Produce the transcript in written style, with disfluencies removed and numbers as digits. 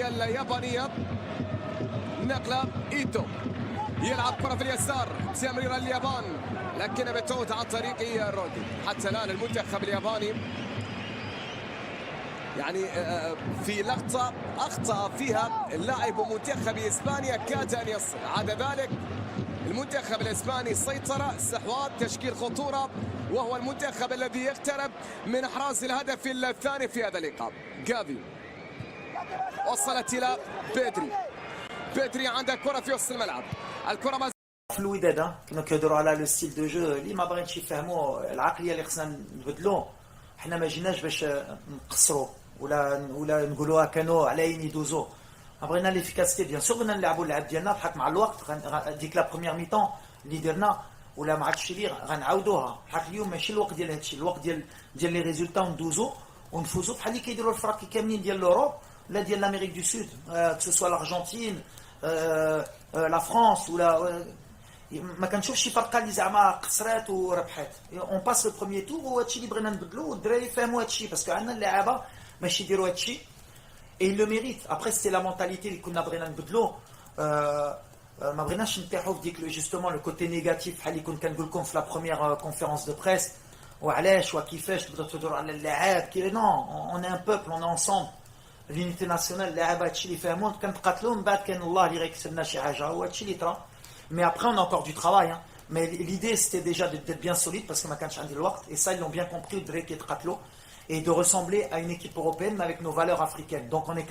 التكتيكية اليابانية. نقلة إيتو يلعب كرة في اليسار، تمرير اليابان لكن بتعود عن طريق رودي. حتى الآن المنتخب الياباني يعني في لقطة أخطأ فيها اللاعب منتخب إسبانيا كاد أن يصل. عدا ذلك المنتخب الإسباني سيطرة، استحواذ، تشكيل خطورة، وهو المنتخب الذي يقترب من إحراز الهدف الثاني في هذا اللقاء. جافي وصلت إلى بيدري عنده كرة في وسط الملعب، الكرة ما فلويداد كما كيهضروا على لو ستيل دو جو اللي ما باغينش يفهموا العقليه اللي خصنا نبدلوا. حنا ما جيناش باش نقصروا ولا نقولوها كانوا على يدوزو. بغينا ليفيكاسيتي بيان سور، بدنا نلعبوا اللعب ديالنا بحال مع الوقت. ديك لا بروميير ميطون اللي درنا ولا ما عادش لي غنعاودوها. بحال اليوم ماشي الوقت ديال هادشي، الوقت ديال لي ريزولتا وندوزو ونفوزوا بحال اللي كيديروا الفرق كاملين ديال لوروب ولا ديال لامريك دو سود، سوا الارجنتين لا فرنسا ولا ما كنشوفش شي فرقه اللي زعما قصرات وربحات. اون باس لو بروميير تور وهادشي اللي بغينا نبدلو والدراري يفهموا هادشي باسكو عندنا اللعابه ماشي يديروا هادشي اي لو ميريت. ابري سيتي لا مونتاليتي اللي كنا بغينا نبدلو. ما بغيناش نطيحوا في ديك جوستومون لو كوتي نيجاتيف بحال اللي كنت كنقول لكم في لا بروميير كونفيرونس دو بريس وعلاش وكيفاش تبداو تهضروا على اللاعب كي نو اون ان بوبل اون انصومبل لونيتي ناسيونال. اللعابه هادشي اللي فهموا كنتقاتلوا من بعد كان الله اللي غيكسبنا شي حاجه هو هادشي اللي طرا. Mais après, on a encore du travail. Hein. Mais l'idée, c'était déjà d'être bien solide parce que ma canne le waqt. Et ça, ils l'ont bien compris, et de ressembler à une équipe européenne mais avec nos valeurs africaines. Donc, on est